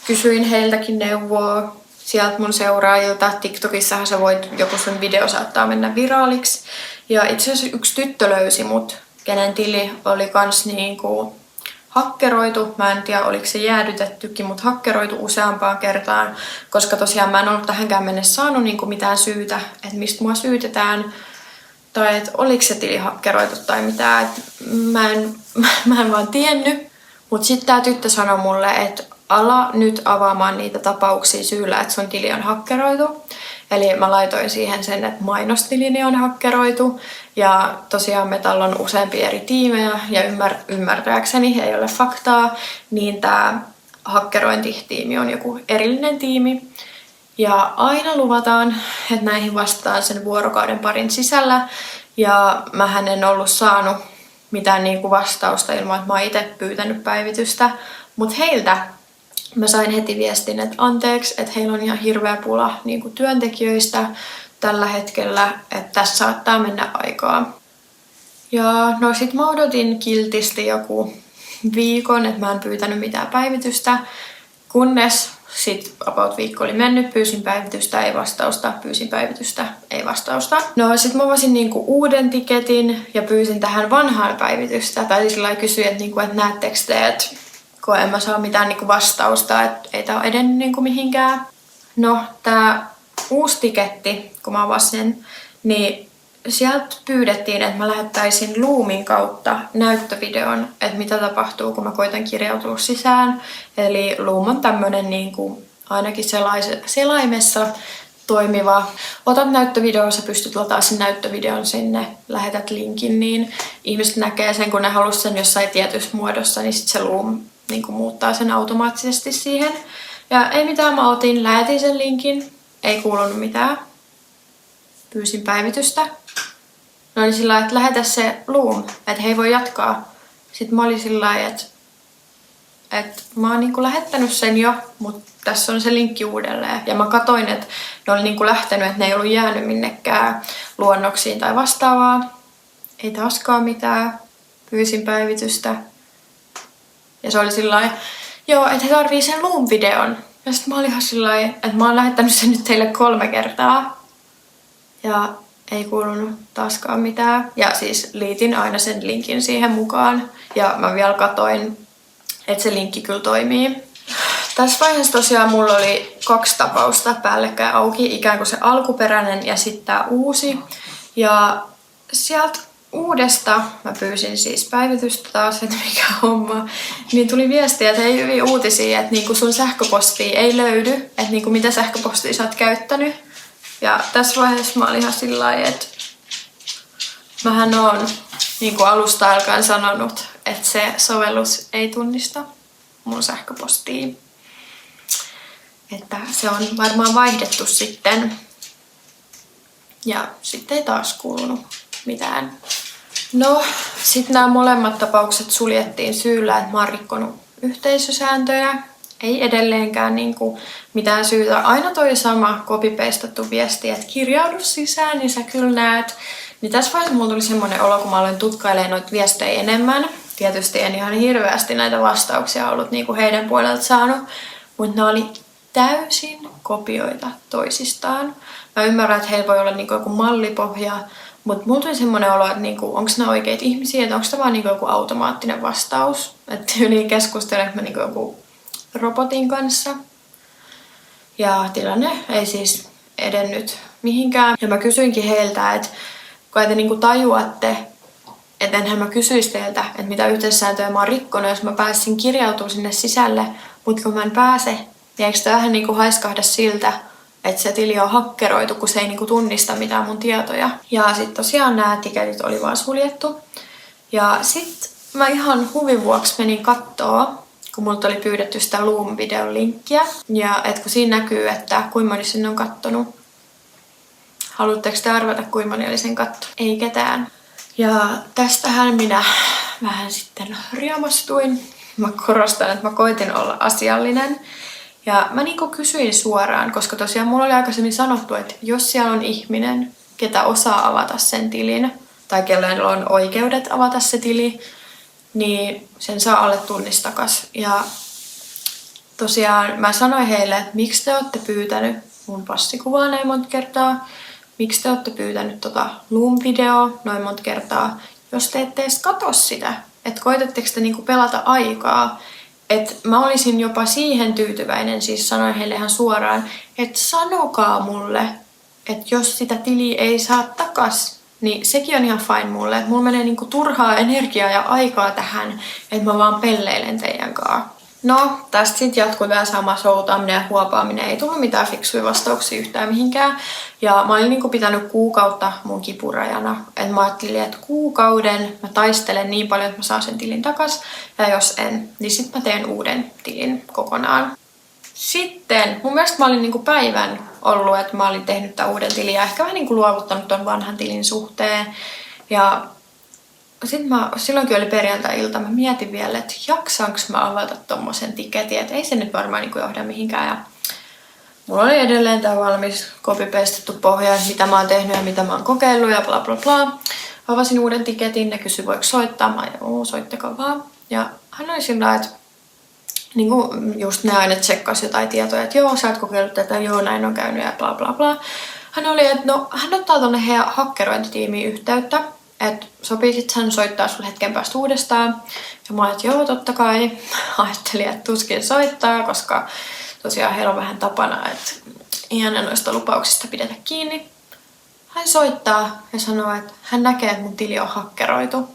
Speaker 2: Kysyin heiltäkin neuvoa sieltä mun seuraajilta. TikTokissahan sä voit, joku sun video saattaa mennä viraaliksi. Ja itse asiassa yksi tyttö löysi mut, kenen tili oli kans niinku hakkeroitu. Mä en tiedä, oliko se jäädytettykin, mutta hakkeroitu useampaan kertaan, koska tosiaan mä en ollut tähänkään mennessä saanut niinku mitään syytä, että mistä mua syytetään. Tai että oliko se tili hakkeroitu tai mitään. Mä en vaan tiennyt. Mutta sitten tää tyttö sanoi mulle, että ala nyt avaamaan niitä tapauksia syyllä, että sun tili on hakkeroitu. Eli mä laitoin siihen sen, että mainostilini on hakkeroitu. Ja tosiaan Metalla on useampia eri tiimejä ja ymmärtääkseni ei ole faktaa, niin tää hakkerointitiimi on joku erillinen tiimi. Ja aina luvataan, että näihin vastaan sen vuorokauden parin sisällä. Ja mähän en ollut saanut mitään niinku vastausta ilman, että mä oon itse pyytänyt päivitystä. Mutta heiltä mä sain heti viestin, että anteeksi, että heillä on ihan hirveä pula niinku työntekijöistä tällä hetkellä, että tässä saattaa mennä aikaa. Ja no sit mä odotin kiltisti joku viikon, että mä en pyytänyt mitään päivitystä, kunnes sit about viikko oli mennyt, pyysin päivitystä, ei vastausta, pyysin päivitystä, ei vastausta. No sit mä avasin niinku uuden tiketin ja pyysin tähän vanhaan päivitystä, tai sillä kysyin, että niinku, et näettekö te, että kun en mä saa mitään niinku vastausta, että ei tää ole edennyt niinku mihinkään. No tää uusi tiketti, kun mä avasin, niin sieltä pyydettiin, että mä lähettäisin Loomin kautta näyttövideon, että mitä tapahtuu, kun mä koitan kirjautua sisään. Eli Loom on tämmönen niinku ainakin selaimessa toimiva. Otat näyttövideon, sä pystyt lataamaan sen näyttövideon sinne, lähetät linkin, niin ihmiset näkee sen, kun ne haluaa sen jossain tietyssä muodossa, niin sit se Loom niinku muuttaa sen automaattisesti siihen. Ja ei mitään, mä otin, lähetin sen linkin, ei kuulunut mitään. Pyysin päivitystä. No oli sillä lailla, että lähetä se Loom, että he ei voi jatkaa. Sitten mä olin sillä lailla, että että mä oon niinku lähettänyt sen jo, mutta tässä on se linkki uudelleen. Ja mä katoin, että ne oli niinku lähtenyt, että ne ei ollut jäänyt minnekään luonnoksiin tai vastaavaa. Ei taaskaan mitään. Pyysin päivitystä. Ja se oli sillain, joo, että he tarvii sen Loom-videon. Ja sit mä olin ihan sillain, että mä oon lähettänyt sen nyt teille 3 kertaa. Ja ei kuulunut taaskaan mitään. Ja siis liitin aina sen linkin siihen mukaan. Ja mä vielä katoin, että se linkki kyllä toimii. Tässä vaiheessa tosiaan mulla oli 2 tapausta päällekkäin auki. Ikään kuin se alkuperäinen ja sitten tää uusi. Ja sieltä uudesta mä pyysin siis päivitystä taas, että mikä homma. Niin tuli viestiä, että ei hyviä uutisia, että niinku sun sähköpostia ei löydy. Että niinku mitä sähköpostia sä oot käyttänyt. Ja tässä vaiheessa mä olin ihan sillä lailla, että mähän oon niin kuin alusta alkaen sanonut, että se sovellus ei tunnista mun sähköpostia. Että se on varmaan vaihdettu sitten. Ja sitten ei taas kuulunut mitään. No, sitten nämä molemmat tapaukset suljettiin syyllä, että mä oon rikkonut yhteisösääntöjä. Ei edelleenkään niinku mitään syytä. Aina toi sama copy-pastattu viesti, että kirjaudu sisään, niin sä kyllä näet. Niin tässä vaiheessa mulla tuli semmoinen olo, kun mä aloin tutkailemaan noita viestejä enemmän. Tietysti en ihan hirveästi näitä vastauksia ollut niinku heidän puolelta saanut. Mutta ne oli täysin kopioita toisistaan. Mä ymmärrän, että heillä voi olla niinku joku mallipohja. Mutta mulla tuli semmoinen olo, että niinku, onko ne oikeita ihmisiä, että onko se vaan niinku joku automaattinen vastaus. Että yli keskustelenko mä niinku joku robotin kanssa. Ja tilanne ei siis edennyt mihinkään. Ja mä kysyinkin heiltä, että kun te niinku tajuatte, että enhän mä kysyisi teiltä, että mitä yhteissääntöjä mä oon rikkonut, jos mä pääsin kirjautumaan sinne sisälle, mutta kun mä en pääse, niin eikö sitä vähän niinku haiskahda siltä, että se tili on hakkeroitu, kun se ei niinku tunnista mitään mun tietoja. Ja sit tosiaan nämä tiketit oli vaan suljettu. Ja sit mä ihan huvin vuoksi menin kattoo, kun multa oli pyydetty sitä Loom-videon linkkiä. Ja et kun siinä näkyy, että kuinka moni sinne on kattonut. Haluatteko te arvata, kuinka moni oli sen katto? Ei ketään. Ja tästähän minä vähän sitten riemastuin. Mä korostan, että mä koitin olla asiallinen. Ja mä niinku kysyin suoraan, koska tosiaan mulla oli aikaisemmin sanottu, että jos siellä on ihminen, ketä osaa avata sen tilin, tai kellä on oikeudet avata se tili, niin sen saa alle tunnissa takas. Ja tosiaan mä sanoin heille, että miksi te olette pyytänyt mun passikuvaa näin monta kertaa, miksi te olette pyytänyt Loom-videoa noin monta kertaa, jos te ette edes katso sitä, että koitatteko te niinku pelata aikaa. Että mä olisin jopa siihen tyytyväinen, siis sanoin heille ihan suoraan, että sanokaa mulle, että jos sitä tiliä ei saa takas, niin sekin on ihan fine mulle. Että mulla menee niinku turhaa energiaa ja aikaa tähän, että mä vaan pelleilen teidän kanssa. No, tästä sitten jatkui tämä sama soutaminen ja huopaaminen. Ei tullut mitään fiksuja vastauksia yhtään mihinkään. Ja mä olin niinku pitänyt kuukautta mun kipurajana. Et mä ajattelin, että kuukauden mä taistelen niin paljon, että mä saan sen tilin takas. Ja jos en, niin sitten mä teen uuden tilin kokonaan. Sitten mun mielestä mä olin niinku päivän ollut, että mä olin tehnyt tämän uuden tilin ja ehkä vähän niinku luovuttanut ton vanhan tilin suhteen. Ja sitten silloinkin oli perjantai-ilta, mä mietin vielä, että jaksaanko mä avata tommosen tiketin, että ei se nyt varmaan niinku johda mihinkään. Ja mulla oli edelleen tää valmis copy-pastettu pohja, mitä mä oon tehnyt ja mitä mä oon kokeillut ja bla bla bla. Avasin uuden tiketin, ne kysyi voiko soittaa, mä joo, soittakaa vaan. Ja hän oli sillä että niinku just ne aina tsekkasi jotain tietoja, että joo, sä oot kokeillut tätä, joo, näin on käynyt ja bla bla bla. Hän oli, että no, hän ottaa tonne heidän hakkerointitiimiin yhteyttä. Että sopii sit hän soittaa sulle hetken päästä uudestaan. Ja mä olin, että joo, totta kai. Ajattelin, että tuskin soittaa, koska tosiaan heillä on vähän tapana, että ihan noista lupauksista pidetä kiinni. Hän soittaa ja sanoo, että hän näkee, että mun tili on hakkeroitu.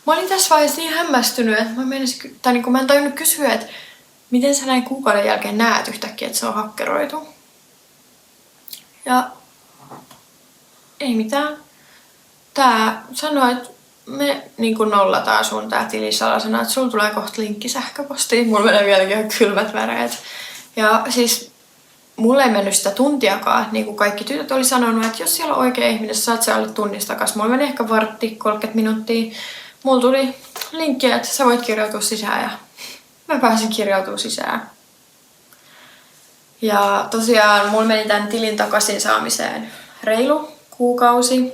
Speaker 2: Mä olin tässä vaiheessa niin hämmästynyt, että mä en tajunnut kysyä, että miten sä näin kuukauden jälkeen näet yhtäkkiä, että se on hakkeroitu. Ja ei mitään. Tää sanoi, että me niinku nollataan sun tää tilisalasena, että sulla tulee kohta linkki sähköpostiin. Mulla menee vieläkin ihan kylmät väreet. Ja siis mulle ei mennyt sitä tuntiakaan. Niin kuin kaikki tytöt oli sanonut, että jos siellä on oikea ihminen, sä saat se alle tunnista takas. Mulla meni ehkä vartti, 30 minuuttia. mulla tuli linkki, että sä voit kirjautua sisään ja mä pääsin kirjautumaan sisään. Ja tosiaan mulla meni tän tilin takaisin saamiseen reilu kuukausi.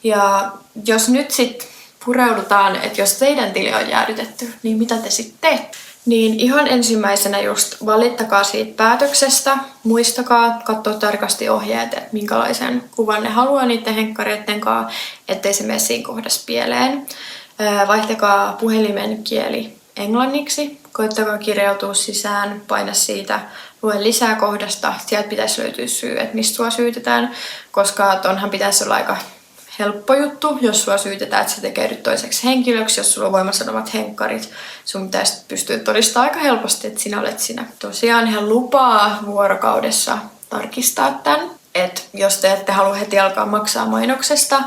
Speaker 2: Ja jos nyt sit pureudutaan, että jos teidän tili on jäädytetty, niin mitä te sitten teette? Niin ihan ensimmäisenä just valittakaa siitä päätöksestä. Muistakaa katsoa tarkasti ohjeet, että minkälaisen kuvan ne haluaa niiden henkkareiden kanssa, ettei se mene siinä kohdassa pieleen. Vaihtakaa puhelimen kieli englanniksi. Koittakaa kirjautua sisään, paina siitä, lue lisää kohdasta. Sieltä pitäisi löytyä syy, että mistä sua syytetään, koska tonhan pitäisi olla aika helppo juttu, jos sua syytetään, että sä tekeydyt toiseksi henkilöksi, jos sulla on voimassa olevat henkkarit. Sun pitäisi pystyä todistamaan aika helposti, että sinä olet sinä. Tosiaan he lupaa vuorokaudessa tarkistaa tämän. Että jos te ette halua heti alkaa maksaa mainoksesta,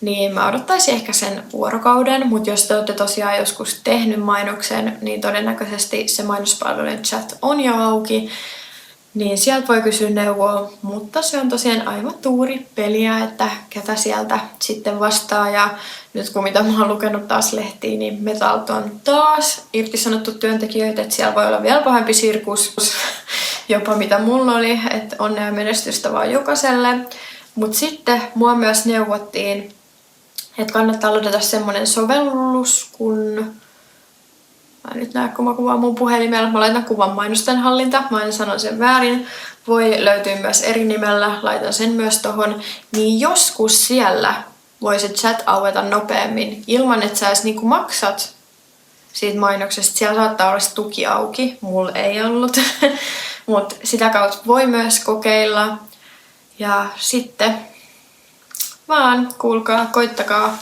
Speaker 2: niin mä odottaisin ehkä sen vuorokauden. Mutta jos te olette tosiaan joskus tehnyt mainoksen, niin todennäköisesti se mainospalvelujen chat on jo auki. Niin sieltä voi kysyä neuvoa, mutta se on tosiaan aivan tuuri peliä, että ketä sieltä sitten vastaa. Ja nyt kun mitä mä oon lukenut taas lehtiä, niin Metalta on taas irtisanottu työntekijöitä, että siellä voi olla vielä pahempi sirkus, jopa mitä mulla oli, että onnea ja menestystä vaan jokaiselle. Mutta sitten mua myös neuvottiin, että kannattaa ladata semmonen sovellus, kun mä en nyt näe, kun mä kuvaan mun puhelimella. Mä laitan kuvan mainosten hallinta. Mä aina sanon sen väärin. Voi löytyä myös eri nimellä. Laitan sen myös tohon. Niin joskus siellä voi se chat aueta nopeammin ilman, että sä edes niinku maksat siitä mainoksesta. Siellä saattaa olla se tuki auki. Mulla ei ollut. Mutta sitä kautta voi myös kokeilla. Ja sitten vaan kuulkaa, koittakaa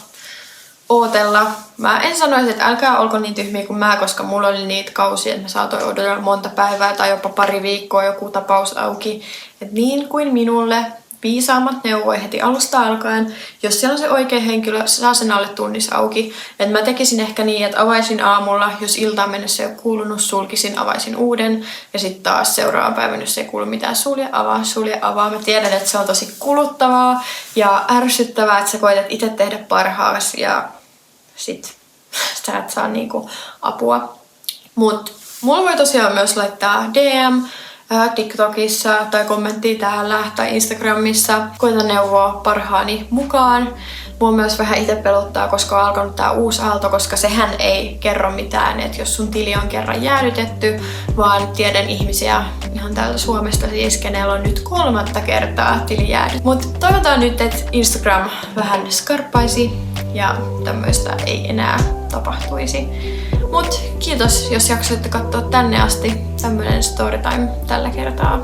Speaker 2: ootella. Mä en sanoisi, että älkää olko niin tyhmiä kuin mä, koska mulla oli niitä kausia, että mä saatoin odotella monta päivää tai jopa pari viikkoa joku tapaus auki. Et niin kuin minulle viisaammat neuvoi heti alusta alkaen, jos siellä on se oikea henkilö, saa sen alle tunnissa auki. Et mä tekisin ehkä niin, että avaisin aamulla, jos iltaan mennessä ei ole kuulunut, sulkisin, avaisin uuden. Ja sitten taas seuraavan päivän, jos ei kuulu mitään, sulje, avaa. Mä tiedän, että se on tosi kuluttavaa ja ärsyttävää, että sä koetat itse tehdä parhaasi ja sit sä et saa niinku apua. Mut mulla voi tosiaan myös laittaa DM TikTokissa tai kommenttia täällä tai Instagramissa. Koitan neuvoa parhaani mukaan. Mua myös vähän itse pelottaa, koska on alkanut tää uusi aalto, koska sehän ei kerro mitään, että jos sun tili on kerran jäädytetty, vaan tiedän ihmisiä ihan täältä Suomesta siis, kenellä on nyt 3. kertaa tili jäädyt. Mut toivotaan nyt, että Instagram vähän skarppaisi ja tämmöistä ei enää tapahtuisi. Mut kiitos, jos jaksoitte katsoa tänne asti. Tämmönen storytime tällä kertaa.